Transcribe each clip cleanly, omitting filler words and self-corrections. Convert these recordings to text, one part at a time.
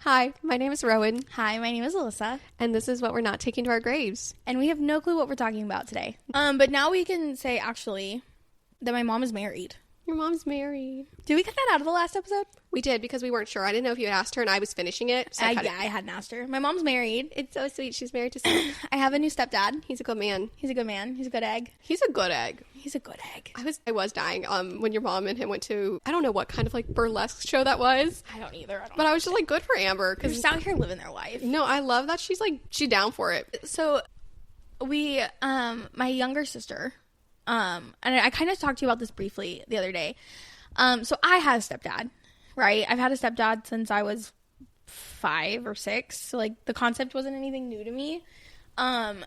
Hi, my name is Rowan, Hi, my name is Alyssa, and this is what we're not taking to our graves. and we have no clue what we're talking about today. But now we can say, actually, that my mom is married. Your mom's married. Did we cut that out of the last episode? We did because we weren't sure. I didn't know if you had asked her, and I was finishing it. So I hadn't asked her. My mom's married. It's so sweet. She's married to someone. I have a new stepdad. He's a good man. He's a good man. He's a good egg. He's a good egg. He's a good egg. I was dying when your mom and him went to, I don't know what kind of like burlesque show that was. I don't either. But I was just like, good for Amber. They're just out here living their life. No, I love that she's down for it. So we, my younger sister, and I kind of talked to you about this briefly the other day. So I had a stepdad, right? I've had a stepdad since I was 5 or 6. So like the concept wasn't anything new to me. And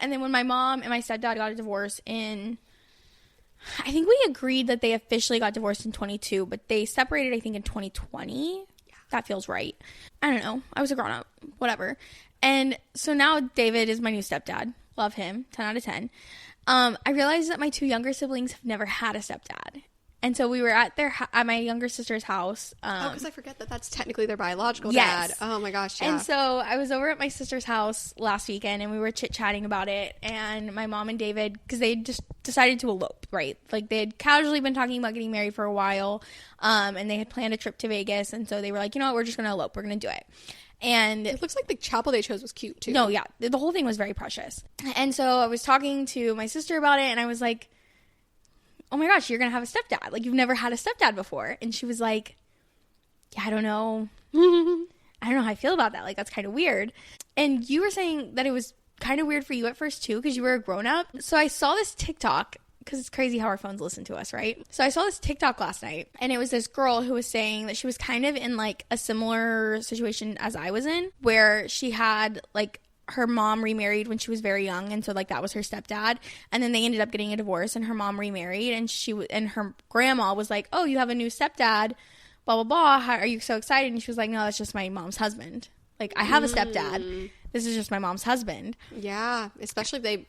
then when my mom and my stepdad got a divorce I think we agreed that they officially got divorced in 22, but they separated, I think, in 2020. Yeah. That feels right. I don't know. I was a grown up, whatever. And so now David is my new stepdad. Love him. 10 out of 10. I realized that my 2 younger siblings have never had a stepdad. And so we were at at my younger sister's house. Because I forget that that's technically their biological yes. dad. Oh my gosh, yeah. And so I was over at my sister's house last weekend, and we were chit-chatting about it. And my mom and David, because they just decided to elope, right? Like they had casually been talking about getting married for a while, and they had planned a trip to Vegas. And so they were like, you know what, we're just going to elope. We're going to do it. And it looks like the chapel they chose was cute too. No, yeah. The whole thing was very precious. And so I was talking to my sister about it, and I was like, oh my gosh, you're going to have a stepdad. Like, you've never had a stepdad before. And she was like, yeah, I don't know. I don't know how I feel about that. Like, that's kind of weird. And you were saying that it was kind of weird for you at first, too, because you were a grown-up. So I saw this TikTok, because it's crazy how our phones listen to us, right? So I saw this TikTok last night, and it was this girl who was saying that she was kind of in, like, a similar situation as I was in, where she had, like, her mom remarried when she was very young, and so like that was her stepdad, and then they ended up getting a divorce, and her mom remarried, and her grandma was like, oh, you have a new stepdad, blah blah blah, how are you so excited? And she was like, no, that's just my mom's husband. Like, I have a stepdad, this is just my mom's husband. Yeah, especially if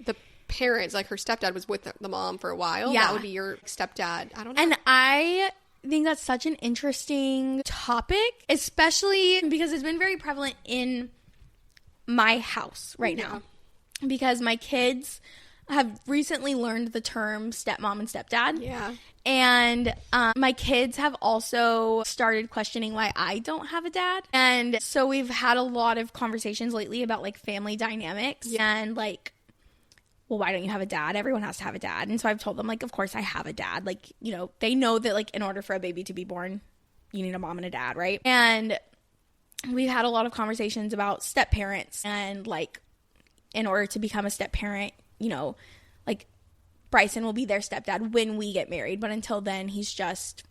the parents, like her stepdad was with the mom for a while. Yeah, that would be your stepdad. I don't know. And I think that's such an interesting topic, especially because it's been very prevalent in my house right now, because my kids have recently learned the term stepmom and stepdad. Yeah. And my kids have also started questioning why I don't have a dad. And so we've had a lot of conversations lately about like family dynamics and like, well, why don't you have a dad? Everyone has to have a dad. And so I've told them, like, of course I have a dad. Like, you know, they know that like in order for a baby to be born, you need a mom and a dad, right? And we've had a lot of conversations about step parents, and like in order to become a step parent, you know, like Bryson will be their stepdad when we get married, but until then he's just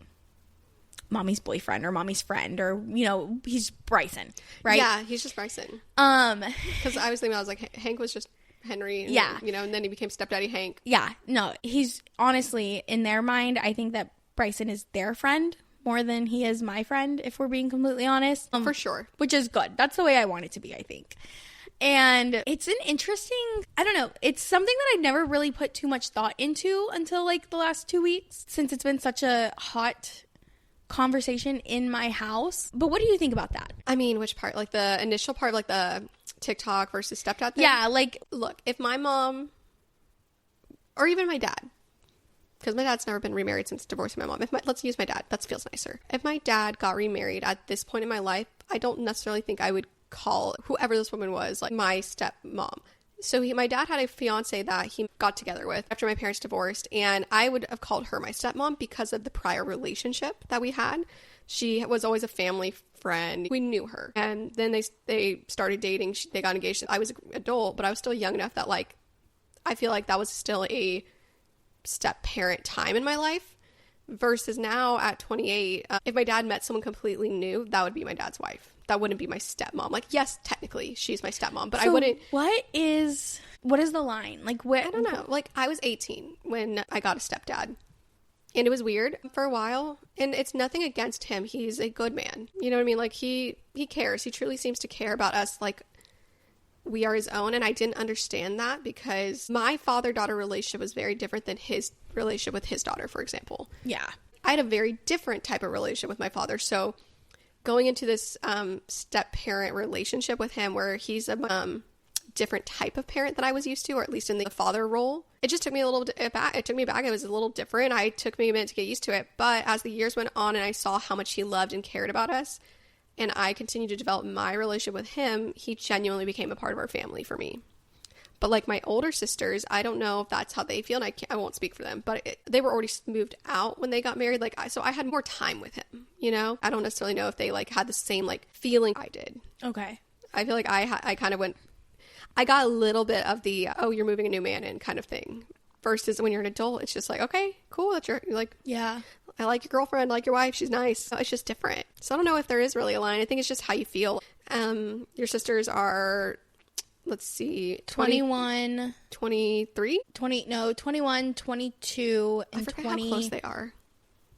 mommy's boyfriend or mommy's friend, or, you know, he's Bryson, right? Yeah, he's just Bryson. Because I was like, Hank was just Henry, and, yeah, you know, and then he became stepdaddy Hank. Yeah, no, he's honestly, in their mind, I think that Bryson is their friend more than he is my friend, if we're being completely honest. For sure. Which is good. That's the way I want it to be, I think. And it's an interesting, I don't know, it's something that I'd never really put too much thought into until like the last 2 weeks, since it's been such a hot conversation in my house. But what do you think about that? I mean, which part? Like the initial part, like the TikTok versus stepdad thing? Yeah, like, look, if my mom, or even my dad, because my dad's never been remarried since divorcing my mom. Let's use my dad. That feels nicer. If my dad got remarried at this point in my life, I don't necessarily think I would call whoever this woman was like my stepmom. So my dad had a fiance that he got together with after my parents divorced, and I would have called her my stepmom because of the prior relationship that we had. She was always a family friend. We knew her. And then they started dating. They got engaged. I was an adult, but I was still young enough that like I feel like that was still a step parent time in my life, versus now at 28, if my dad met someone completely new, that would be my dad's wife. That wouldn't be my stepmom. Like, yes, technically she's my stepmom, but so I wouldn't. What is the line? Like, what? I don't know. Like, I was 18 when I got a stepdad, and it was weird for a while, and it's nothing against him. He's a good man. You know what I mean? Like, he cares. He truly seems to care about us. Like, we are his own, and I didn't understand that because my father-daughter relationship was very different than his relationship with his daughter, for example. Yeah. I had a very different type of relationship with my father, so going into this step-parent relationship with him where he's a different type of parent than I was used to, or at least in the father role. It just took me a little bit back. It took me back. It was a little different. It took me a minute to get used to it. But as the years went on and I saw how much he loved and cared about us, and I continued to develop my relationship with him, he genuinely became a part of our family for me. But like my older sisters, I don't know if that's how they feel, and I won't speak for them, but they were already moved out when they got married. So I had more time with him, you know? I don't necessarily know if they like had the same like feeling I did. Okay. I feel like I kind of went, I got a little bit of the, oh, you're moving a new man in kind of thing. Versus when you're an adult, it's just like, okay, cool. That's you're like, yeah, I like your girlfriend, I like your wife, she's nice. It's just different. So I don't know if there is really a line. I think it's just how you feel. Your sisters are, let's see, 21, 23? 21, 22, and I forget how close they are.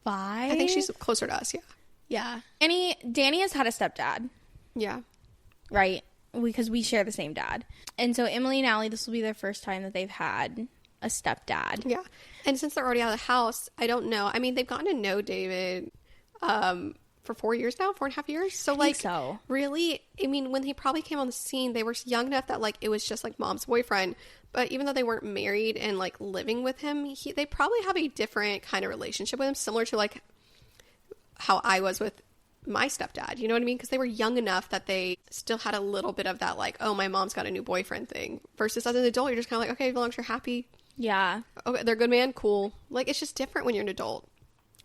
5. I think she's closer to us, yeah. Yeah. Danny has had a stepdad. Yeah. Right? Because we share the same dad. And so Emily and Allie, this will be their first time that they've had a stepdad. Yeah. And since they're already out of the house, I don't know. I mean, they've gotten to know David for 4 years now, 4.5 years. So, like, really, I mean, when he probably came on the scene, they were young enough that, like, it was just, like, mom's boyfriend. But even though they weren't married and, like, living with him, they probably have a different kind of relationship with him, similar to, like, how I was with my stepdad. You know what I mean? Because they were young enough that they still had a little bit of that, like, oh, my mom's got a new boyfriend thing. Versus as an adult, you're just kind of like, okay, as long as you're happy. Yeah. Okay, they're a good man, cool. Like, it's just different when you're an adult.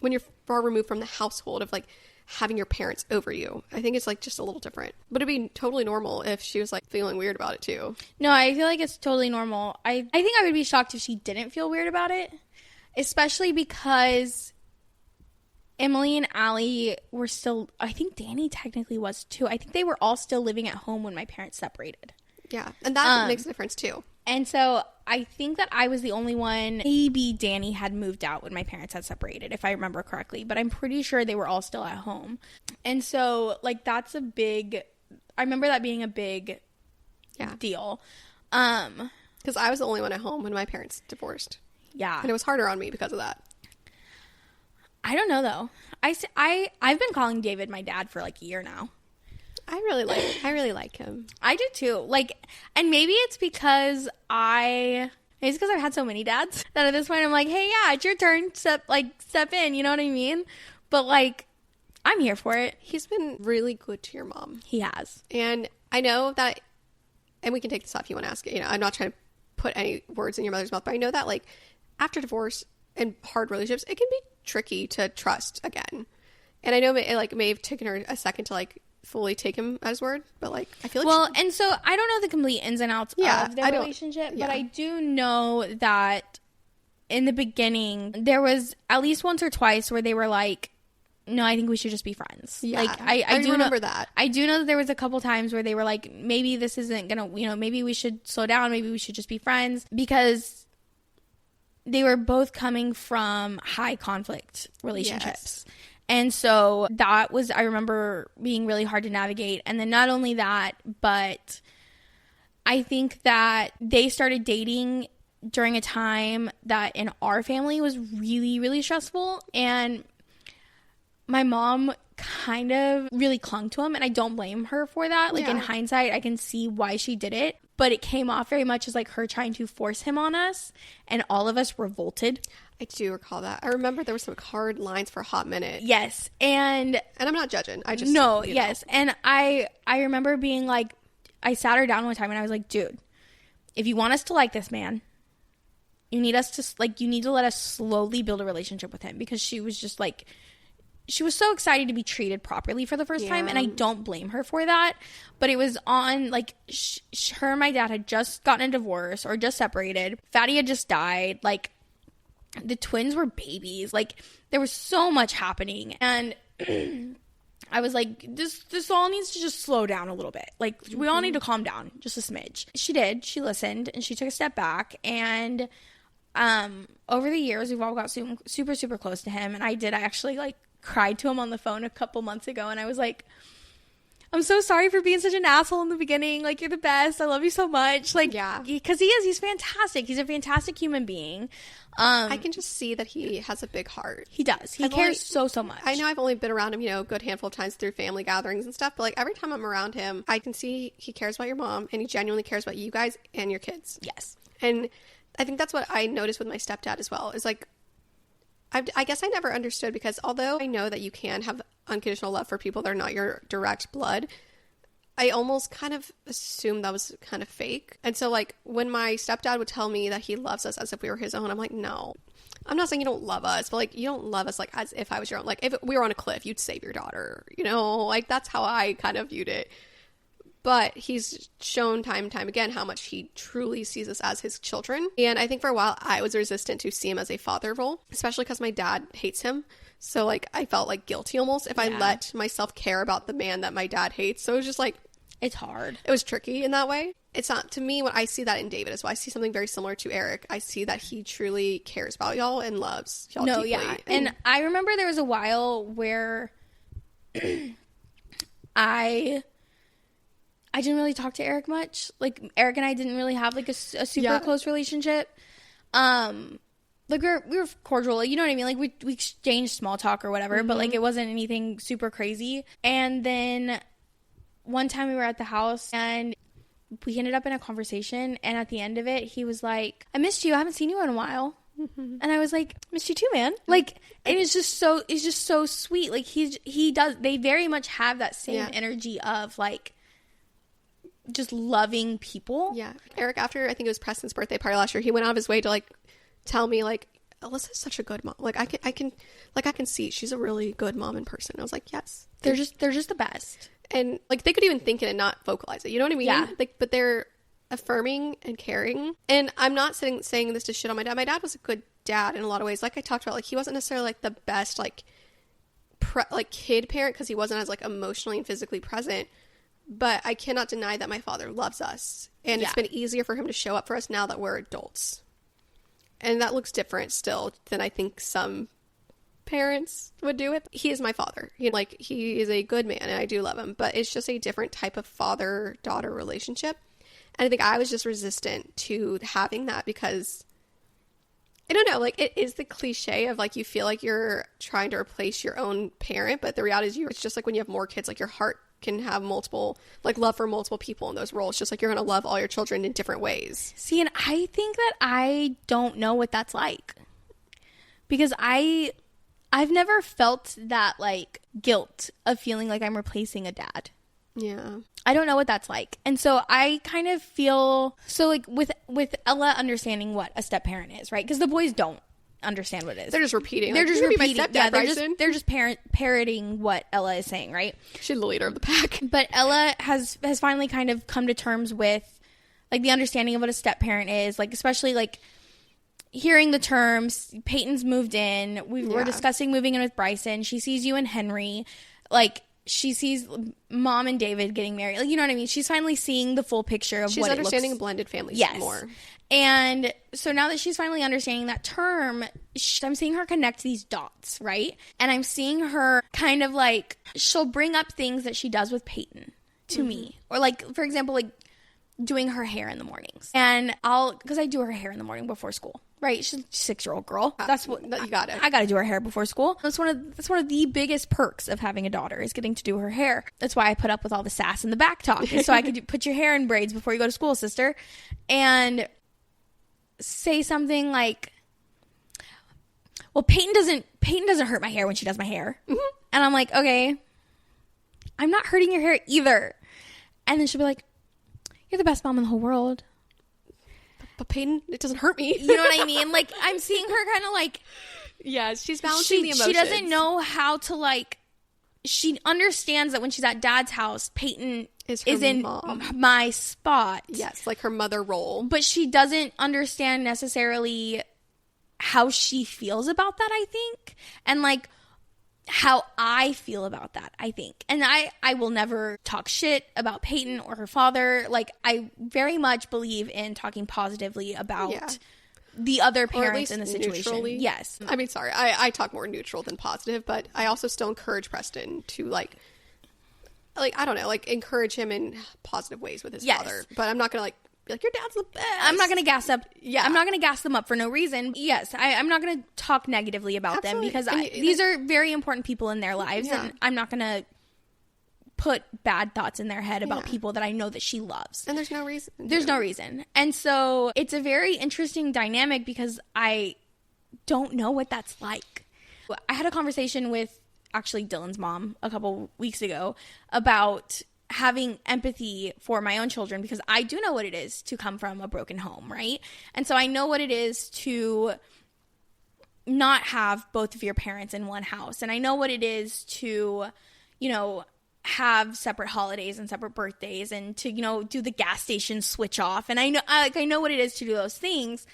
When you're far removed from the household of, like, having your parents over you. I think it's, like, just a little different. But it'd be totally normal if she was, like, feeling weird about it, too. No, I feel like it's totally normal. I think I would be shocked if she didn't feel weird about it. Especially because Emily and Allie were still... I think Danny technically was, too. I think they were all still living at home when my parents separated. Yeah, and that makes a difference, too. And so I think that I was the only one. Maybe Danny had moved out when my parents had separated, if I remember correctly. But I'm pretty sure they were all still at home. And so, like, that's a big... I remember that being a big deal. Because I was the only one at home when my parents divorced. Yeah. And it was harder on me because of that. I don't know, though. I've been calling David my dad for, like, a year now. I really like him. I do too. Like, and maybe it's because I've had so many dads that at this point I'm like, hey, yeah, it's your turn. Step in. You know what I mean? But like, I'm here for it. He's been really good to your mom. He has. And I know that, and we can take this off if you want to ask it. You know, I'm not trying to put any words in your mother's mouth, but I know that like after divorce and hard relationships, it can be tricky to trust again. And I know it may have taken her a second to like fully take him at his word, but like I feel like and so I don't know the complete ins and outs of their relationship, but I do know that in the beginning there was at least once or twice where they were like, no, I think we should just be friends. Yeah, like I do remember that. I do know that there was a couple times where they were like, maybe this isn't gonna, maybe we should slow down, maybe we should just be friends, because they were both coming from high conflict relationships. Yes. And so that was, I remember, being really hard to navigate. And then not only that, but I think that they started dating during a time that in our family was really, really stressful. And my mom kind of really clung to him. And I don't blame her for that. Like in hindsight, I can see why she did it. But it came off very much as like her trying to force him on us. And all of us revolted. I do recall that. I remember there were some hard lines for a hot minute. Yes. And I'm not judging. I just... No, yes. Know. And I remember being like... I sat her down one time and I was like, dude, if you want us to like this man, you need us to... Like, you need to let us slowly build a relationship with him. Because she was just like... She was so excited to be treated properly for the first time. And I don't blame her for that. But it was on... Like, her and my dad had just gotten a divorce or just separated. Fatty had just died. Like... The twins were babies. Like, there was so much happening. And I was like, this all needs to just slow down a little bit. Like, we all need to calm down just a smidge. She did. She listened. And she took a step back. And over the years, we've all got super, super close to him. And I actually, like, cried to him on the phone a couple months ago. And I was like, I'm so sorry for being such an asshole in the beginning. Like, you're the best. I love you so much. Like, Yeah. Because he's fantastic. He's a fantastic human being. I can just see that he has a big heart. He does. He cares so much. I know I've only been around him, a good handful of times through family gatherings and stuff, but like every time I'm around him, I can see he cares about your mom and he genuinely cares about you guys and your kids. Yes. And I think that's what I noticed with my stepdad as well, is like, I guess I never understood, because although I know that you can have unconditional love for people that are not your direct blood, I almost kind of assumed that was kind of fake. And so like when my stepdad would tell me that he loves us as if we were his own, I'm like, no, I'm not saying you don't love us, but like you don't love us like as if I was your own. Like if we were on a cliff, you'd save your daughter, like that's how I kind of viewed it. But he's shown time and time again how much he truly sees us as his children. And I think for a while I was resistant to see him as a father role, especially because my dad hates him. So like I felt like guilty almost if I let myself care about the man that my dad hates. So it was just like, it's hard. It was tricky in that way. It's not, to me, when I see that in David as well, I see something very similar to Eric. I see that he truly cares about y'all and loves y'all deeply. Yeah. And I remember there was a while where I didn't really talk to Eric much. Like, Eric and I didn't really have, like, a super close relationship. Like, we were cordial. You know what I mean? Like, we exchanged small talk or whatever. Mm-hmm. But, like, it wasn't anything super crazy. And then one time we were at the house and we ended up in a conversation, and at the end of it he was like, I missed you, I haven't seen you in a while. Mm-hmm. And I was like, missed you too, man. Like, and it's just so sweet. Like they very much have that same energy of like just loving people. Yeah. Eric, after I think it was Preston's birthday party last year, he went out of his way to like tell me like, Alyssa's such a good mom. Like I can see she's a really good mom in person. I was like, yes. They're just the best. And like they could even think it and not vocalize it. You know what I mean? Yeah. Like, but they're affirming and caring. And I'm not saying this to shit on my dad. My dad was a good dad in a lot of ways. Like I talked about, like he wasn't necessarily like the best like kid parent because he wasn't as like emotionally and physically present. But I cannot deny that my father loves us, and it's been easier for him to show up for us now that we're adults. And that looks different still than I think some parents would do it. He is my father. Like he is a good man and I do love him, but it's just a different type of father-daughter relationship. And I think I was just resistant to having that because I don't know, like it is the cliche of like you feel like you're trying to replace your own parent, but the reality is it's just like when you have more kids, like your heart can have multiple, like love for multiple people in those roles. Just like you're going to love all your children in different ways. See, and I think that I don't know what that's like because I've never felt that like guilt of feeling like I'm replacing a dad. Yeah. I don't know what that's like. And so I kind of feel so like with Ella understanding what a step parent is, right? Because the boys don't understand what it is. They're just repeating. They're like, just repeating. My stepdad, they're just parroting what Ella is saying, right? She's the leader of the pack. But Ella has finally kind of come to terms with like the understanding of what a step parent is, like especially like hearing the terms. Peyton's moved in. We're discussing moving in with Bryson. She sees you and Henry. Like she sees mom and David getting married. Like, you know what I mean? She's finally seeing the full picture of she's what understanding it looks. a blended family more. And so now that she's finally understanding that term, I'm seeing her connect these dots, right? And I'm seeing her kind of like, she'll bring up things that she does with Peyton to me. Or like, for example, like doing her hair in the mornings. And because I do her hair in the morning before school, right? She's a 6-year-old girl. That's what you got it. I got to do her hair before school. That's one of the biggest perks of having a daughter is getting to do her hair. That's why I put up with all the sass and the back talk, is so I could put your hair in braids before you go to school, sister. And say something like, well, Peyton doesn't hurt my hair when she does my hair. Mm-hmm. And I'm like, okay, I'm not hurting your hair either. And then she'll be like, you're the best mom in the whole world. But Peyton, it doesn't hurt me. You know what I mean? Like, I'm seeing her kind of like, yeah, she's balancing the emotions. She doesn't know how to like, she understands that when she's at dad's house, Peyton is in my spot. Yes, like her mother role. But she doesn't understand necessarily how she feels about that, I think. And like how I feel about that, I think. And I will never talk shit about Peyton or her father. Like, I very much believe in talking positively about the other parents in the situation. Neutrally. Yes. I mean, sorry, I talk more neutral than positive, but I also still encourage Preston to like like, I don't know, like, encourage him in positive ways with his Yes. father. But I'm not going to, like, be like, your dad's the best. I'm not going to gas up. Yeah. I'm not going to gas them up for no reason. Yes, I'm not going to talk negatively about them because these are very important people in their lives. Yeah. And I'm not going to put bad thoughts in their head about people that I know that she loves. And there's no reason. There's no reason. And so it's a very interesting dynamic because I don't know what that's like. I had a conversation with actually Dylan's mom a couple weeks ago about having empathy for my own children because I do know what it is to come from a broken home, right? And so I know what it is to not have both of your parents in one house. And I know what it is to, you know, have separate holidays and separate birthdays and to, you know, do the gas station switch off. And I know what it is to do those things.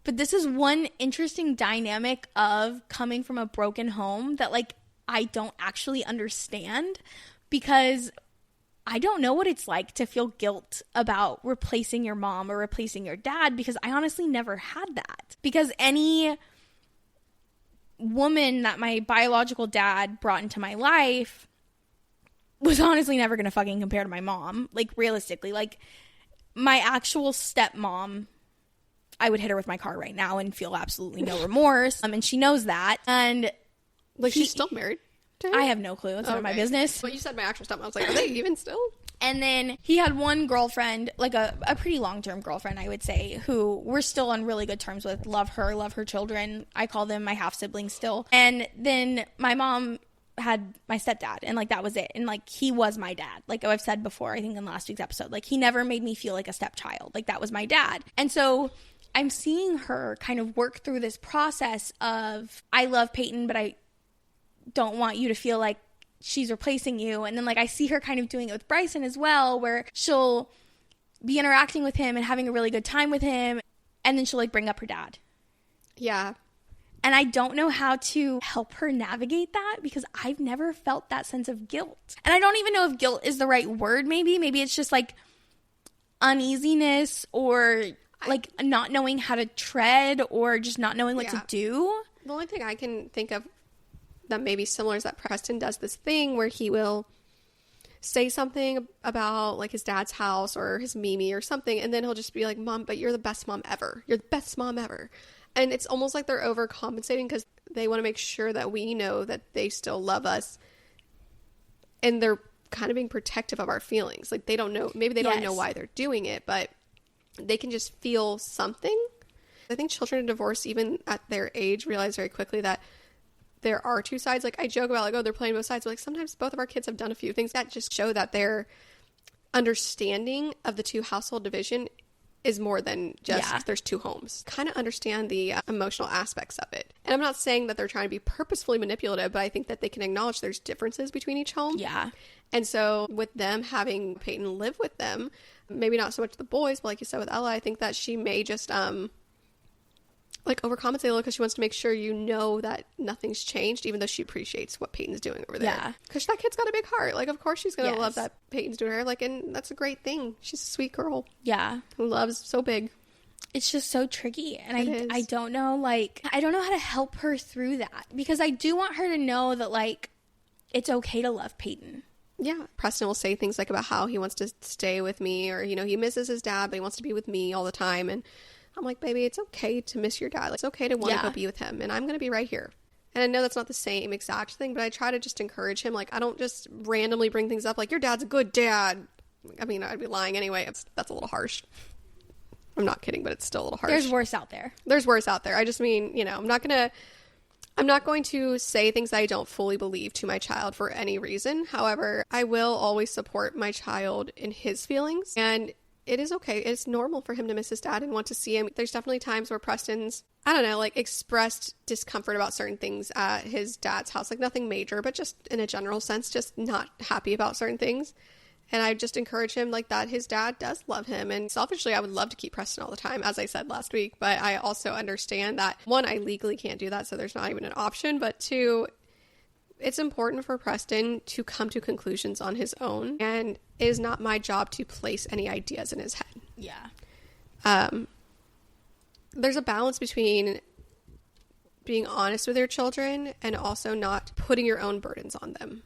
But this is one interesting dynamic of coming from a broken home that, like, I don't actually understand because I don't know what it's like to feel guilt about replacing your mom or replacing your dad because I honestly never had that. Because any woman that my biological dad brought into my life was honestly never going to fucking compare to my mom. Like, realistically, like, my actual stepmom, I would hit her with my car right now and feel absolutely no remorse. And she knows that. And Like, she's still married to him? I have no clue. It's none of my business. But you said my actual stepmom. I was like, are they even still? And then he had one girlfriend, like a pretty long-term girlfriend, I would say, who we're still on really good terms with. Love her children. I call them my half-siblings still. And then my mom had my stepdad, and, like, that was it. And, like, he was my dad. Like I've said before, I think in last week's episode, like, he never made me feel like a stepchild. Like, that was my dad. And so I'm seeing her kind of work through this process of, I love Peyton, but I don't want you to feel like she's replacing you. And then, like, I see her kind of doing it with Bryson as well, where she'll be interacting with him and having a really good time with him, and then she'll, like, bring up her dad. Yeah. And I don't know how to help her navigate that because I've never felt that sense of guilt. And I don't even know if guilt is the right word, maybe. Maybe it's just, like, uneasiness or, like, not knowing how to tread or just not knowing what to do. The only thing I can think of that may be similar is that Preston does this thing where he will say something about, like, his dad's house or his Mimi or something, and then he'll just be like, Mom, but you're the best mom ever. You're the best mom ever. And it's almost like they're overcompensating because they want to make sure that we know that they still love us. And they're kind of being protective of our feelings. Like, they don't know, maybe they don't know why they're doing it, but they can just feel something. I think children in divorce, even at their age, realize very quickly that there are two sides. Like, I joke about, like, oh, they're playing both sides. But, like, sometimes both of our kids have done a few things that just show that their understanding of the two household division is more than just there's two homes. Kind of understand the emotional aspects of it. And I'm not saying that they're trying to be purposefully manipulative, but I think that they can acknowledge there's differences between each home. Yeah. And so with them having Peyton live with them, maybe not so much the boys, but like you said with Ella, I think that she may just like overcompensate a little because she wants to make sure you know that nothing's changed, even though she appreciates what Peyton's doing over there. Yeah. Because that kid's got a big heart. Like, of course she's going to love that Peyton's doing her. Like, and that's a great thing. She's a sweet girl. Yeah. Who loves so big. It's just so tricky. And I don't know, like, I don't know how to help her through that. Because I do want her to know that, like, it's okay to love Peyton. Yeah. Preston will say things like about how he wants to stay with me, or, you know, he misses his dad, but he wants to be with me all the time. And I'm like, baby, it's okay to miss your dad. Like, it's okay to want to go be with him. And I'm going to be right here. And I know that's not the same exact thing, but I try to just encourage him. Like, I don't just randomly bring things up like, your dad's a good dad. I mean, I'd be lying anyway. That's a little harsh. I'm not kidding, but it's still a little harsh. There's worse out there. There's worse out there. I just mean, you know, I'm not going to say things that I don't fully believe to my child for any reason. However, I will always support my child in his feelings. And it is okay. It's normal for him to miss his dad and want to see him. There's definitely times where Preston's, I don't know, like, expressed discomfort about certain things at his dad's house. Like, nothing major, but just in a general sense, just not happy about certain things. And I just encourage him, like, that his dad does love him. And selfishly, I would love to keep Preston all the time, as I said last week. But I also understand that, one, I legally can't do that, so there's not even an option. But two, it's important for Preston to come to conclusions on his own. And it is not my job to place any ideas in his head. Yeah. There's a balance between being honest with your children and also not putting your own burdens on them.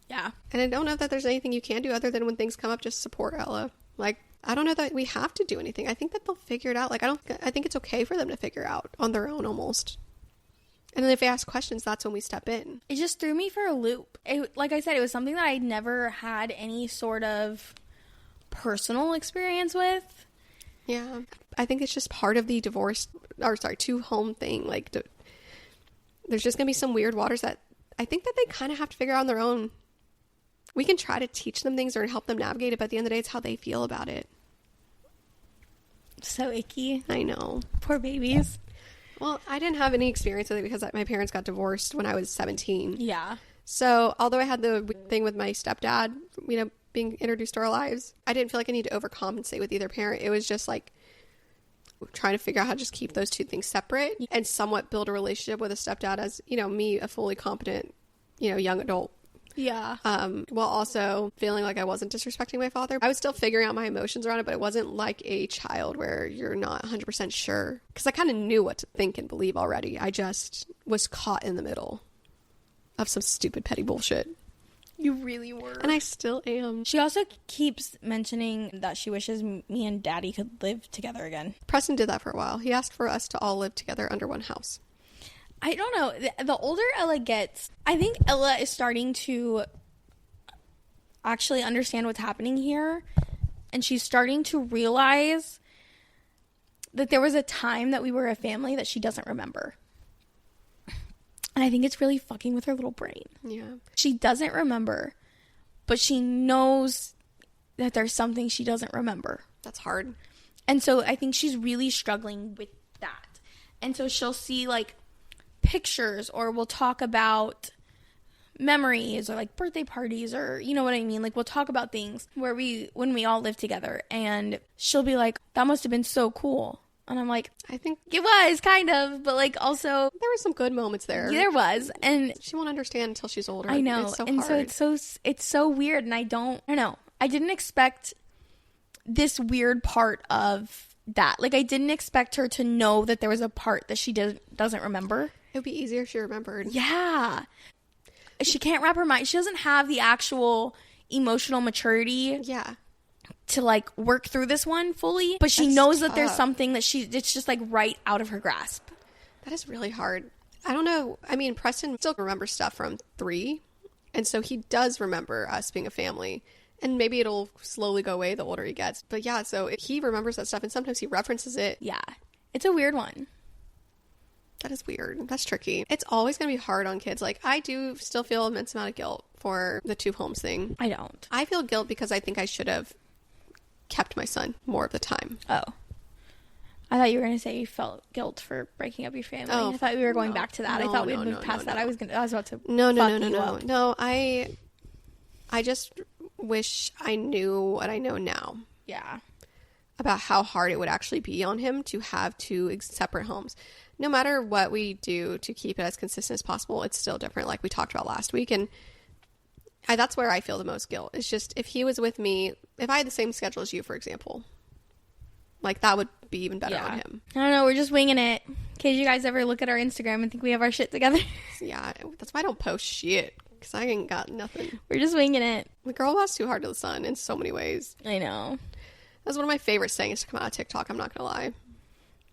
Yeah. And I don't know that there's anything you can do other than when things come up, just support Ella. Like, I don't know that we have to do anything. I think that they'll figure it out. Like, I think it's okay for them to figure out on their own almost. And then if they ask questions, that's when we step in. It just threw me for a loop. Like I said, it was something that I'd never had any sort of personal experience with. Yeah. I think it's just part of the two-home thing. Like, there's just going to be some weird waters that I think that they kind of have to figure out on their own. We can try to teach them things or help them navigate it, but at the end of the day, it's how they feel about it. So icky. I know. Poor babies. Well, I didn't have any experience with it because my parents got divorced when I was 17. Yeah. So, although I had the thing with my stepdad, being introduced to our lives, I didn't feel like I needed to overcompensate with either parent. It was just like trying to figure out how to just keep those two things separate and somewhat build a relationship with a stepdad as, me, a fully competent, young adult. Yeah. While also feeling like I wasn't disrespecting my father. I was still figuring out my emotions around it, but it wasn't like a child where you're not 100% sure. Because I kind of knew what to think and believe already. I just was caught in the middle of some stupid petty bullshit. You really were. And I still am. She also keeps mentioning that she wishes me and Daddy could live together again. Preston did that for a while. He asked for us to all live together under one house. I don't know. The older Ella gets, I think Ella is starting to actually understand what's happening here. And she's starting to realize that there was a time that we were a family that she doesn't remember. And I think it's really fucking with her little brain. Yeah. She doesn't remember, but she knows that there's something she doesn't remember. That's hard. And so I think she's really struggling with that. And so she'll see, like, pictures, or we'll talk about memories or like birthday parties, or you know what I mean, like we'll talk about things when we all lived together, and she'll be like, that must have been so cool. And I'm like, I think it was kind of, but like also there were some good moments there. There was, and she won't understand until she's older. I know. It's so and hard. So it's so weird, and I don't know, I didn't expect this weird part of that. Like, I didn't expect her to know that there was a part that she doesn't remember. It would be easier if she remembered. Yeah. She can't wrap her mind. She doesn't have the actual emotional maturity. Yeah. To, like, work through this one fully. But she knows that there's something that it's just, like, right out of her grasp. That is really hard. I don't know. I mean, Preston still remembers stuff from 3. And so he does remember us being a family. And maybe it'll slowly go away the older he gets. But yeah, so he remembers that stuff. And sometimes he references it. Yeah. It's a weird one. That is weird. That's tricky. It's always going to be hard on kids. Like, I do still feel an immense amount of guilt for the 2 homes thing. I don't. I feel guilt because I think I should have kept my son more of the time. Oh. I thought you were going to say you felt guilt for breaking up your family. Oh, I thought we were going back to that. I thought we had moved past that. I was about to No. up. No, I just wish I knew what I know now. Yeah. About how hard it would actually be on him to have 2 separate homes. No matter what we do to keep it as consistent as possible, it's still different, like we talked about last week. And that's where I feel the most guilt. It's just, if he was with me, if I had the same schedule as you, for example, like, that would be even better on him. I don't know. We're just winging it. In case you guys ever look at our Instagram and think we have our shit together. Yeah, that's why I don't post shit, because I ain't got nothing. We're just winging it. The girl boss too hard to the sun in so many ways. I know. That's one of my favorite sayings to come out of TikTok, I'm not gonna lie.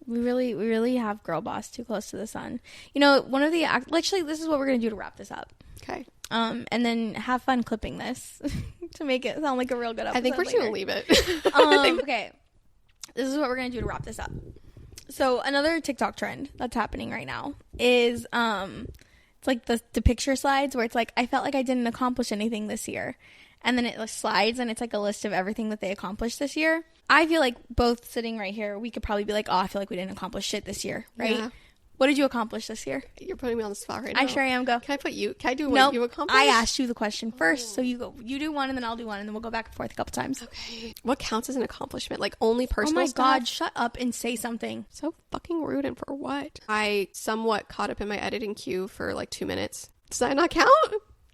We really have girl boss too close to the sun. You know, one of the actually, this is what we're gonna do to wrap this up. Okay. And then have fun clipping this to make it sound like a real good episode. I think we're just gonna leave it. Okay. This is what we're gonna do to wrap this up. So another TikTok trend that's happening right now is it's like the picture slides where it's like, I felt like I didn't accomplish anything this year. And then it slides and it's like a list of everything that they accomplished this year. I feel like both sitting right here, we could probably be like, oh, I feel like we didn't accomplish shit this year, right? Yeah. What did you accomplish this year? You're putting me on the spot right now. I sure am. Go. Can I do what you accomplished? I asked you the question first, so you go. You do one, and then I'll do one, and then we'll go back and forth a couple times. Okay. What counts as an accomplishment? Like, only personal stuff? Oh my God, shut up and say something. So fucking rude, and for what? I somewhat caught up in my editing queue for like 2 minutes. Does that not count?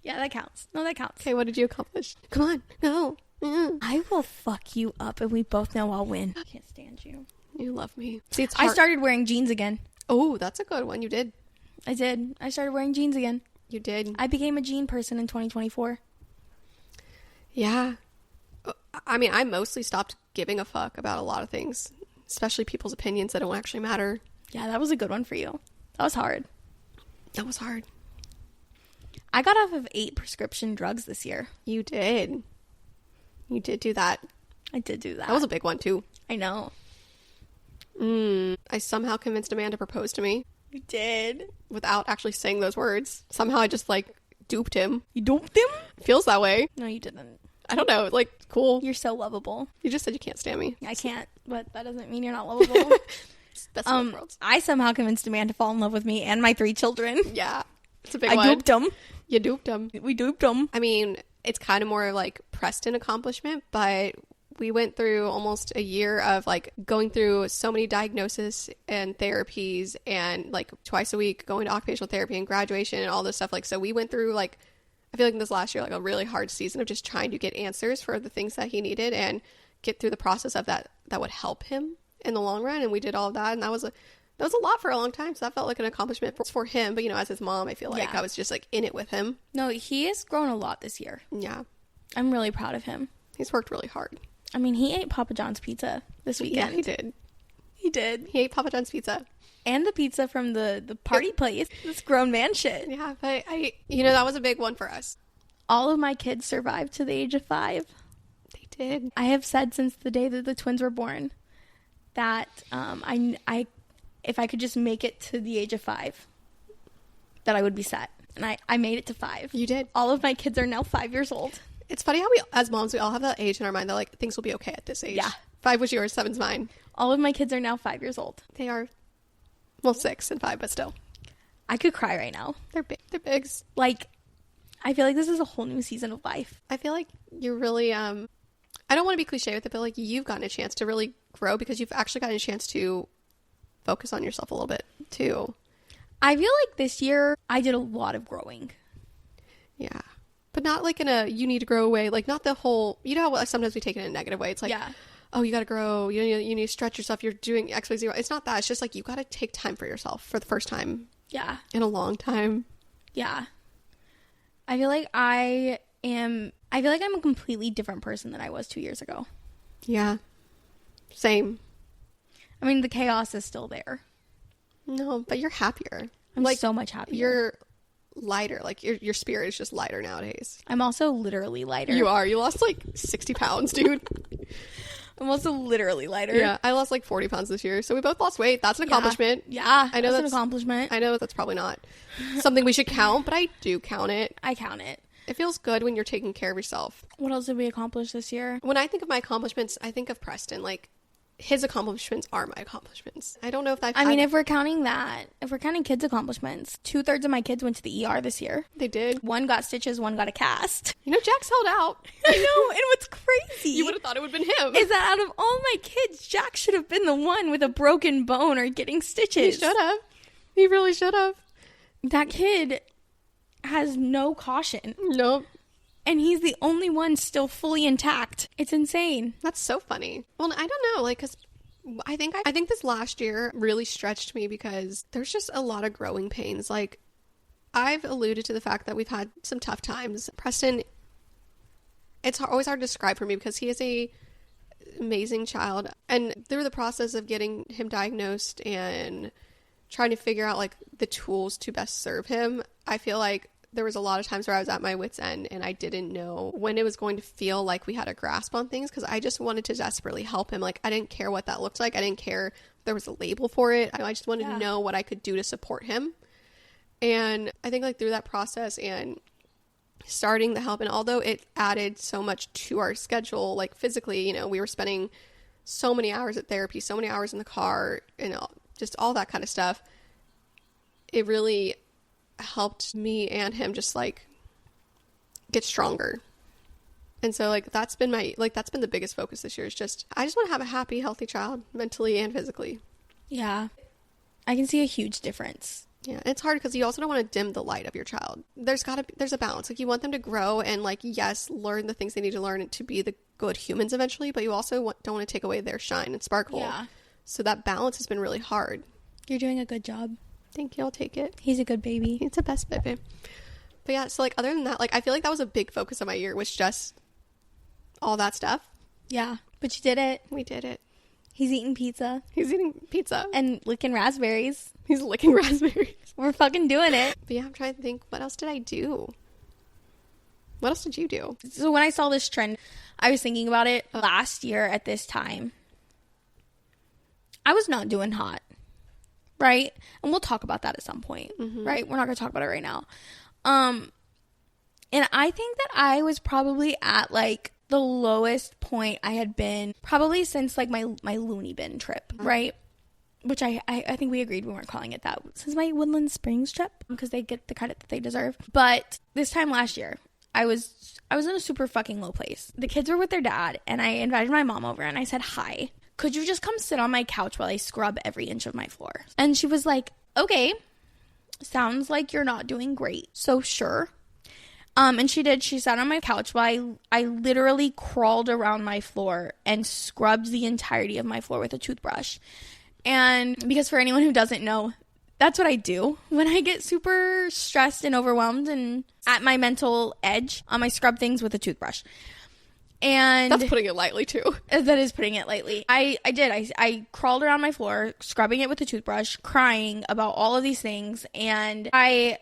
Yeah, that counts. No, that counts. Okay, what did you accomplish? Come on. No. I will fuck you up, and we both know I'll win. I can't stand you. You love me. See, it's hard. I started wearing jeans again. Oh, that's a good one. You did. I did. I started wearing jeans again. You did. I became a jean person in 2024. Yeah. I mean, I mostly stopped giving a fuck about a lot of things, especially people's opinions that don't actually matter. Yeah, that was a good one for you. That was hard. That was hard. I got off of 8 prescription drugs this year. You did. You did do that. I did do that. That was a big one, too. I know. I somehow convinced a man to propose to me You did. without actually saying those words. Somehow I just, like, duped him. You doped him? Feels that way. No, you didn't. I don't know. Like, cool. You're so lovable. You just said you can't stand me. I can't, but that doesn't mean you're not lovable. Best of both worlds. I somehow convinced a man to fall in love with me and my 3 children. Yeah. It's a big I one. duped him. You duped him. We duped him. I mean, it's kind of more like Preston accomplishment, but we went through almost a year of like going through so many diagnoses and therapies and like twice a week going to occupational therapy and graduation and all this stuff. Like, so we went through like, I feel like in this last year, like a really hard season of just trying to get answers for the things that he needed and get through the process of that would help him in the long run. And we did all of that. And that was a lot for a long time. So that felt like an accomplishment for him. But, you know, as his mom, I feel like I was just like in it with him. No, he has grown a lot this year. Yeah. I'm really proud of him. He's worked really hard. I mean, he ate Papa John's pizza this weekend. Yeah, he did. He did. He ate Papa John's pizza. And the pizza from the party place. This grown man shit. Yeah, but that was a big one for us. All of my kids survived to the age of 5. They did. I have said since the day that the twins were born that I if I could just make it to the age of 5, that I would be set. And I made it to 5. You did. All of my kids are now 5 years old. It's funny how we, as moms, we all have that age in our mind that like things will be okay at this age. Yeah. 5 was yours, 7's mine. All of my kids are now 5 years old. They are, well, 6 and 5, but still. I could cry right now. They're big. They're bigs. Like, I feel like this is a whole new season of life. I feel like you're really, I don't want to be cliche with it, but like you've gotten a chance to really grow because you've actually gotten a chance to focus on yourself a little bit too. I feel like this year I did a lot of growing. Yeah. But not like in a you need to grow away, like not the whole, you know how sometimes we take it in a negative way. It's like, oh, you got to grow, you need to stretch yourself, you're doing X, Y, Z. It's not that. It's just like you got to take time for yourself for the first time. Yeah. In a long time. Yeah. I feel like I'm a completely different person than I was 2 years ago. Yeah. Same. I mean, the chaos is still there. No, but you're happier. I'm like, so much happier. You're lighter. Like your spirit is just lighter nowadays. I'm also literally lighter. You are. You lost like 60 pounds, dude. I'm also literally lighter. Yeah, I lost like 40 pounds this year. So we both lost weight. That's an accomplishment. Yeah, I know that's an accomplishment. I know that's probably not something we should count, but I do count it. I count it. It feels good when you're taking care of yourself. What else did we accomplish this year? When I think of my accomplishments, I think of Preston. Like, his accomplishments are my accomplishments. I don't know if I mean, if we're counting kids' accomplishments, 2/3 of my kids went to the ER this year. They did. One got stitches, one got a cast. You know, Jack's held out. I know, and what's crazy... You would have thought it would have been him. Is that out of all my kids, Jack should have been the one with a broken bone or getting stitches. He should have. He really should have. That kid has no caution. Nope. And he's the only one still fully intact. It's insane. That's so funny. Well, I don't know, like, because I think this last year really stretched me because there's just a lot of growing pains. Like, I've alluded to the fact that we've had some tough times. Preston, it's always hard to describe for me because he is a amazing child. And through the process of getting him diagnosed and trying to figure out, like, the tools to best serve him, I feel like there was a lot of times where I was at my wit's end and I didn't know when it was going to feel like we had a grasp on things because I just wanted to desperately help him. Like, I didn't care what that looked like. I didn't care if there was a label for it. I just wanted to know what I could do to support him. And I think, like, through that process and starting the help, and although it added so much to our schedule, like physically, you know, we were spending so many hours at therapy, so many hours in the car, and just all that kind of stuff, it really helped me and him just like get stronger. And so like that's been the biggest focus this year, is just I just want to have a happy, healthy child, mentally and physically. Yeah, I can see a huge difference. Yeah, and it's hard because you also don't want to dim the light of your child. There's a balance. Like, you want them to grow and, like, yes, learn the things they need to learn to be the good humans eventually, but you also don't want to take away their shine and sparkle. Yeah. So that balance has been really hard. You're doing a good job. Thank you. I'll take it. He's a good baby. He's the best baby. But yeah, so like other than that, like I feel like that was a big focus of my year, was just all that stuff. Yeah. But you did it. We did it. He's eating pizza. He's eating pizza. And licking raspberries. He's licking raspberries. We're fucking doing it. But yeah, I'm trying to think, what else did I do? What else did you do? So when I saw this trend, I was thinking about it last year at this time. I was not doing hot, right? And we'll talk about that at some point, right? We're not going to talk about it right now. And I think that I was probably at like the lowest point I had been probably since like my loony bin trip, right? Which I think we agreed we weren't calling it that. Since my Woodland Springs trip, because they get the credit that they deserve. But this time last year, I was in a super fucking low place. The kids were with their dad, and I invited my mom over, and I said, hi, could you just come sit on my couch while I scrub every inch of my floor? And she was like, okay, sounds like you're not doing great, so sure. And she did. She sat on my couch while I literally crawled around my floor and scrubbed the entirety of my floor with a toothbrush. And because for anyone who doesn't know, that's what I do when I get super stressed and overwhelmed and at my mental edge. I scrub things with a toothbrush. And that's putting it lightly too. That is putting it lightly. I did. I crawled around my floor, scrubbing it with a toothbrush, crying about all of these things. And I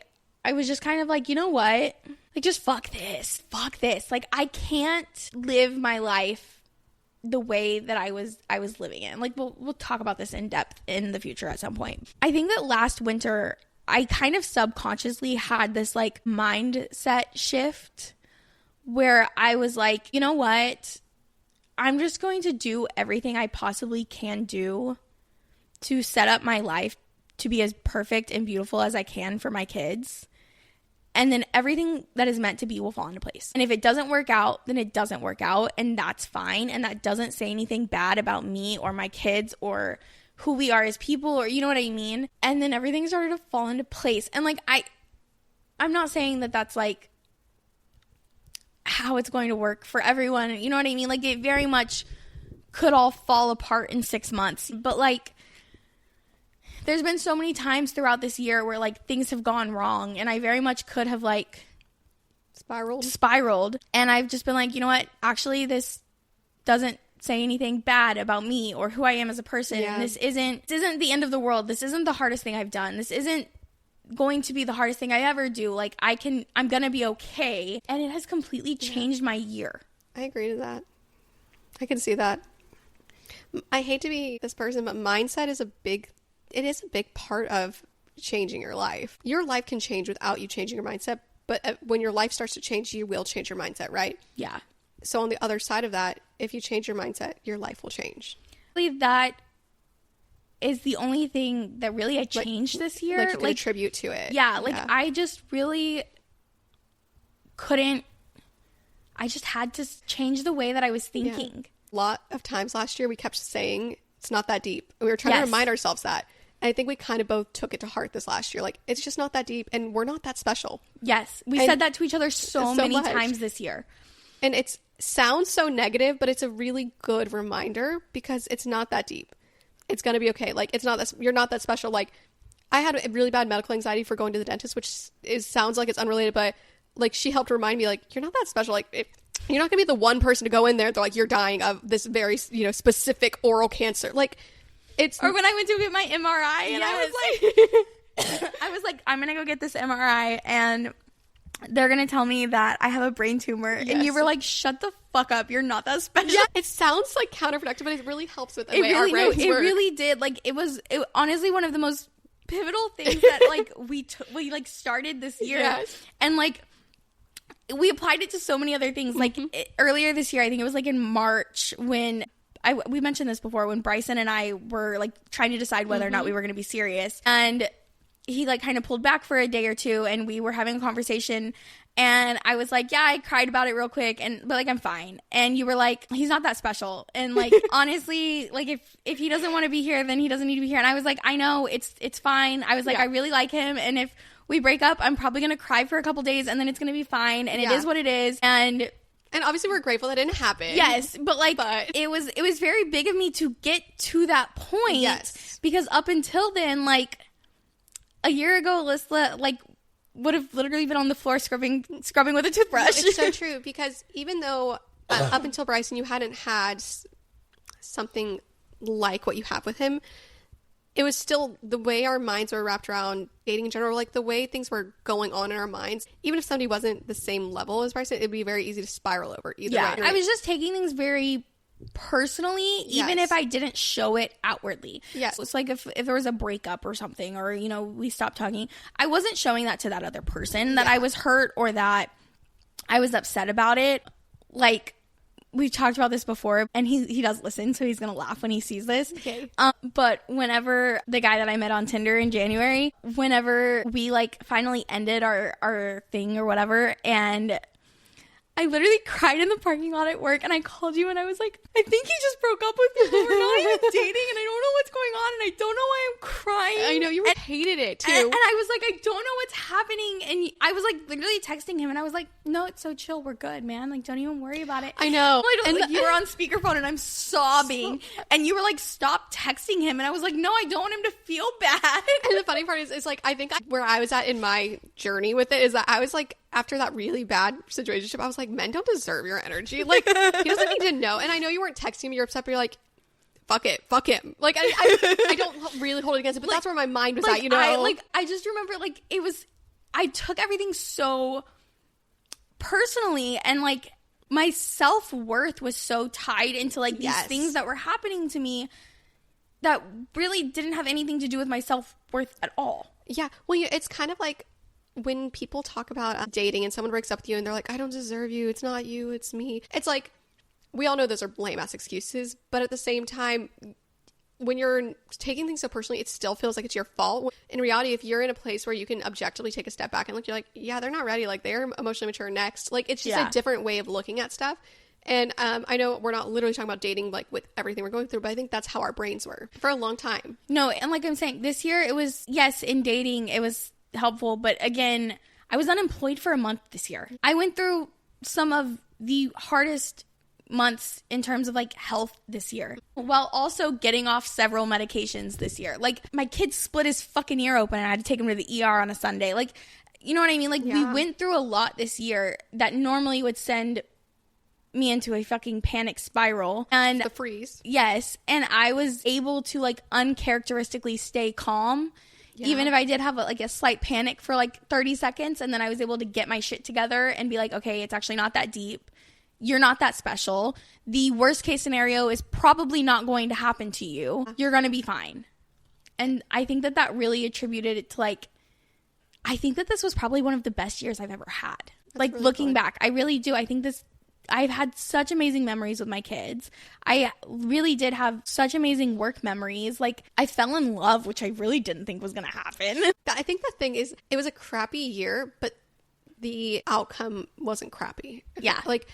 was just kind of like, you know what? Like, just fuck this. Fuck this. Like, I can't live my life the way that I was living it. Like, we'll talk about this in depth in the future at some point. I think that last winter, I kind of subconsciously had this like mindset shift where I was like, you know what? I'm just going to do everything I possibly can do to set up my life to be as perfect and beautiful as I can for my kids. And then everything that is meant to be will fall into place. And if it doesn't work out, then it doesn't work out. And that's fine. And that doesn't say anything bad about me or my kids or who we are as people, or you know what I mean? And then everything started to fall into place. And like, I'm not saying that that's like how it's going to work for everyone. You know what I mean? Like, it very much could all fall apart in 6 months. But like, there's been so many times throughout this year where like things have gone wrong, and I very much could have like spiraled. And I've just been like, you know what? Actually, this doesn't say anything bad about me or who I am as a person. Yeah. This isn't the end of the world. This isn't the hardest thing I've done. This isn't going to be the hardest thing I ever do. Like, I'm gonna be okay. And it has completely changed my year. I agree to that. I can see that. I hate to be this person, but mindset is a big part of changing your life. Your life can change without you changing your mindset, but when your life starts to change, you will change your mindset, right? Yeah. So on the other side of that, if you change your mindset, your life will change. I believe that is the only thing that really I changed this year. Like, you can attribute to it. Yeah, I just really couldn't. I just had to change the way that I was thinking. Yeah. A lot of times last year, we kept saying, it's not that deep. We were trying to remind ourselves that. And I think we kind of both took it to heart this last year. Like, it's just not that deep, and we're not that special. Yes. We said that to each other so many times this year. And it sounds so negative, but it's a really good reminder because it's not that deep. It's going to be okay. Like, you're not that special. Like, I had a really bad medical anxiety for going to the dentist, which sounds like it's unrelated, but like, she helped remind me, like, you're not that special. Like, you're not going to be the one person to go in there. They're like, you're dying of this very, specific oral cancer. Like, or when I went to get my MRI and I was like, I'm going to go get this MRI and they're going to tell me that I have a brain tumor. Yes. And you were like, shut the fuck up. You're not that special. Yeah, it sounds like counterproductive, but it really helps with the way our brains work. It really did. Like, it was honestly one of the most pivotal things that like we like started this year. Yes. And like, we applied it to so many other things. Like, earlier this year, I think it was like in March when we mentioned this before, when Bryson and I were like trying to decide whether or not we were going to be serious, and he like kind of pulled back for a day or two, and we were having a conversation, and I was like, yeah, I cried about it real quick, but like, I'm fine. And you were like, he's not that special. And like, honestly, like, if he doesn't want to be here, then he doesn't need to be here. And I was like, I know, it's fine. I was like, I really like him, and if we break up, I'm probably going to cry for a couple days, and then it's going to be fine, and it is what it is. And obviously we're grateful that didn't happen. Yes, but it was very big of me to get to that point. Yes. Because up until then, like, a year ago, Alyssa, like, would have literally been on the floor scrubbing with a toothbrush. It's so true, because even though up until Bryson, you hadn't had something like what you have with him. It was still the way our minds were wrapped around dating in general, like the way things were going on in our minds. Even if somebody wasn't the same level as Bryson, it'd be very easy to spiral over either way. I was just taking things very personally, even if I didn't show it outwardly. Yes. So it's like if there was a breakup or something, or, you know, we stopped talking, I wasn't showing that to that other person that I was hurt or that I was upset about it. Like, we've talked about this before, and he does listen, so he's gonna laugh when he sees this. Okay. But whenever the guy that I met on Tinder in January, whenever we like finally ended our thing or whatever, and I literally cried in the parking lot at work, and I called you and I was like, I think he just broke up with me. We're not even dating, and I don't know what's going on, and I don't know why I'm crying. I know, you hated it too. And I was like, I don't know what's happening. And I was like literally texting him, and I was like, no, it's so chill. We're good, man. Like, don't even worry about it. I know. And you were on speakerphone, and I'm sobbing. And you were like, stop texting him. And I was like, no, I don't want him to feel bad. And the funny part is like, I think where I was at in my journey with it is that I was like, after that really bad situationship, I was like, men don't deserve your energy. Like, he doesn't need to know. And I know you weren't texting me, you're upset, but you're like, fuck him. Like, I don't really hold it against it, but like, that's where my mind was at, you know? I just remember, like, I took everything so personally, and like, my self-worth was so tied into like these things that were happening to me that really didn't have anything to do with my self-worth at all. Yeah. Well, it's kind of like when people talk about dating and someone breaks up with you and they're like, I don't deserve you. It's not you. It's me. It's like, we all know those are lame ass excuses, but at the same time, when you're taking things so personally, it still feels like it's your fault. In reality, if you're in a place where you can objectively take a step back and look, you're like, yeah, they're not ready. Like, they're emotionally mature next. Like, it's just a different way of looking at stuff. And I know we're not literally talking about dating like with everything we're going through, but I think that's how our brains were for a long time. No, and like I'm saying, this year it was, yes, in dating, it was helpful, but again, I was unemployed for a month this year. I went through some of the hardest months in terms of like health this year, while also getting off several medications this year. Like, my kid split his fucking ear open and I had to take him to the ER on a Sunday. Like, you know what I mean? Like, we went through a lot this year that normally would send me into a fucking panic spiral. And the freeze. Yes. And I was able to like uncharacteristically stay calm. Even if I did have a slight panic for like 30 seconds, and then I was able to get my shit together and be like, okay, it's actually not that deep. You're not that special. The worst case scenario is probably not going to happen to you. You're going to be fine. And I think that really attributed it to like, I think that this was probably one of the best years I've ever had. That's like, really looking back, I really do. I think I've had such amazing memories with my kids. I really did have such amazing work memories. Like, I fell in love, which I really didn't think was going to happen. I think the thing is, it was a crappy year, but the outcome wasn't crappy. Yeah. Like,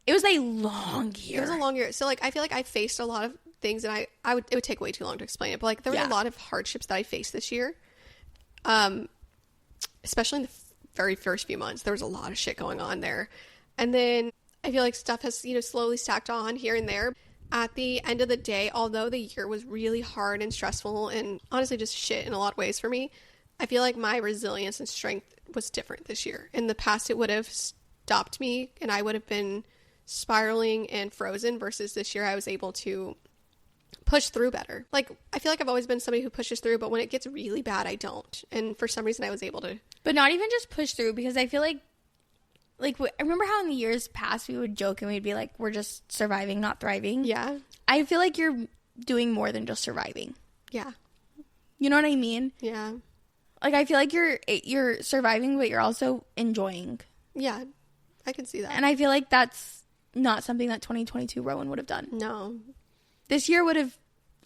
it was a long year. It was a long year. So, like, I feel like I faced a lot of things, and it would take way too long to explain it. But, like, there was a lot of hardships that I faced this year. Especially in the very first few months. There was a lot of shit going on there. And then I feel like stuff has, slowly stacked on here and there. At the end of the day, although the year was really hard and stressful and honestly just shit in a lot of ways for me, I feel like my resilience and strength was different this year. In the past, it would have stopped me and I would have been spiraling and frozen, versus this year I was able to push through better. Like, I feel like I've always been somebody who pushes through, but when it gets really bad, I don't. And for some reason, I was able to. But not even just push through, because I feel like, I remember how in the years past we would joke and we'd be like, we're just surviving, not thriving. Yeah. I feel like you're doing more than just surviving. Yeah. You know what I mean? Yeah. Like, I feel like you're surviving, but you're also enjoying. Yeah. I can see that. And I feel like that's not something that 2022 Rowan would have done. No. This year would have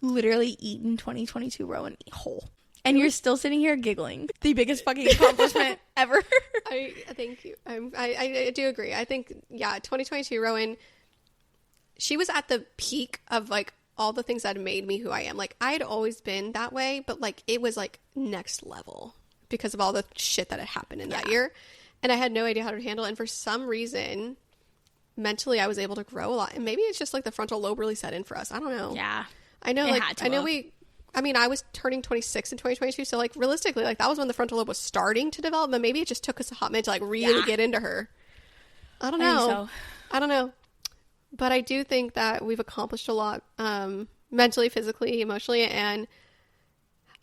literally eaten 2022 Rowan whole. And you're still sitting here giggling. The biggest fucking accomplishment ever. Thank you. I do agree. I think, 2022 Rowan, she was at the peak of, like, all the things that made me who I am. Like, I had always been that way, but, like, it was, like, next level because of all the shit that had happened in that year. And I had no idea how to handle it. And for some reason, mentally, I was able to grow a lot. And maybe it's just, like, the frontal lobe really set in for us. I don't know. Yeah. I know, I was turning 26 in 2022, so, like, realistically, like, that was when the frontal lobe was starting to develop, but maybe it just took us a hot minute to, like, really get into her. I don't know. But I do think that we've accomplished a lot mentally, physically, emotionally, and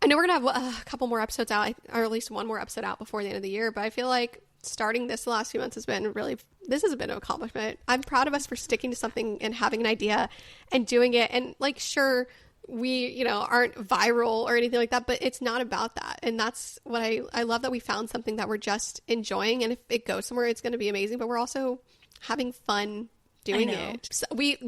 I know we're going to have a couple more episodes out, or at least one more episode out before the end of the year, but I feel like starting this the last few months has been an accomplishment. I'm proud of us for sticking to something and having an idea and doing it. And like, sure, we, aren't viral or anything like that, but it's not about that. And that's what I love, that we found something that we're just enjoying. And if it goes somewhere, it's going to be amazing, but we're also having fun doing it. So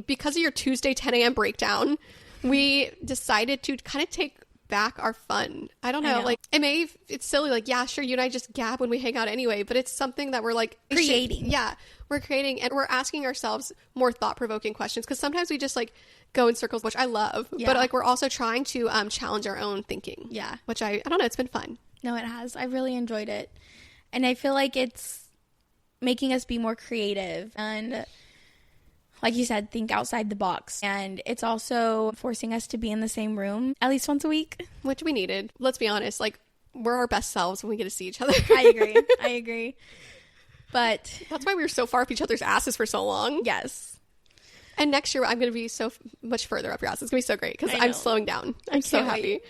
because of your Tuesday 10 a.m. breakdown, we decided to kind of take back our fun. I don't know. Like, it's silly. Like, yeah, sure, you and I just gab when we hang out anyway, but it's something that we're like creating. Yeah, we're creating, and we're asking ourselves more thought-provoking questions, because sometimes we just like go in circles, which I love, but like we're also trying to challenge our own thinking. Yeah. Which I don't know, it's been fun. No, it has. I really enjoyed it. And I feel like it's making us be more creative and, like you said, think outside the box. And it's also forcing us to be in the same room at least once a week. Which we needed. Let's be honest. Like, we're our best selves when we get to see each other. I agree. But that's why we were so far up each other's asses for so long. Yes. And next year, I'm going to be so much further up your ass. It's going to be so great, because I'm slowing down. I'm so happy. Wait.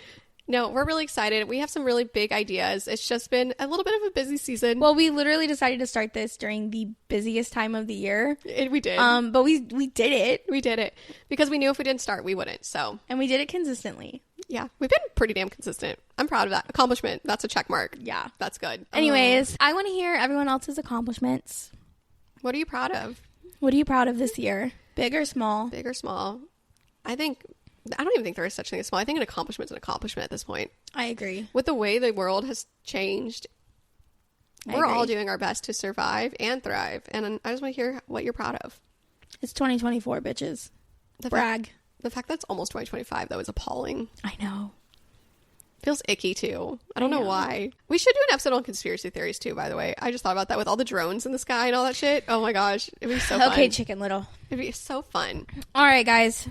No, we're really excited. We have some really big ideas. It's just been a little bit of a busy season. Well, we literally decided to start this during the busiest time of the year. We did. But we did it. We did it. Because we knew if we didn't start, we wouldn't. So. And we did it consistently. Yeah. We've been pretty damn consistent. I'm proud of that. Accomplishment. That's a check mark. Yeah. That's good. Anyways, I want to hear everyone else's accomplishments. What are you proud of? What are you proud of this year? Big or small? Big or small? I don't even think there is such a thing as small. I think an accomplishment is an accomplishment at this point. I agree. With the way the world has changed, we're all doing our best to survive and thrive. And I just want to hear what you're proud of. It's 2024, bitches. Brag. The fact that it's almost 2025, though, is appalling. I know. Feels icky, too. I don't know why. We should do an episode on conspiracy theories, too, by the way. I just thought about that with all the drones in the sky and all that shit. Oh, my gosh. It'd be so fun. Okay, Chicken Little. It'd be so fun. All right, guys.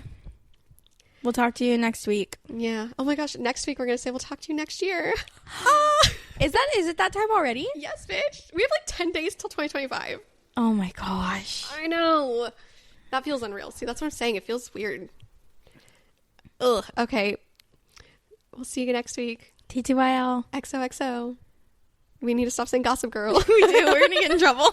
We'll talk to you next week. Yeah. Oh, my gosh. Next week, we're going to say we'll talk to you next year. Is it that time already? Yes, bitch. We have like 10 days till 2025. Oh, my gosh. I know. That feels unreal. See, that's what I'm saying. It feels weird. Ugh. Okay. We'll see you next week. TTYL. XOXO. We need to stop saying Gossip Girl. We do. We're going to get in trouble.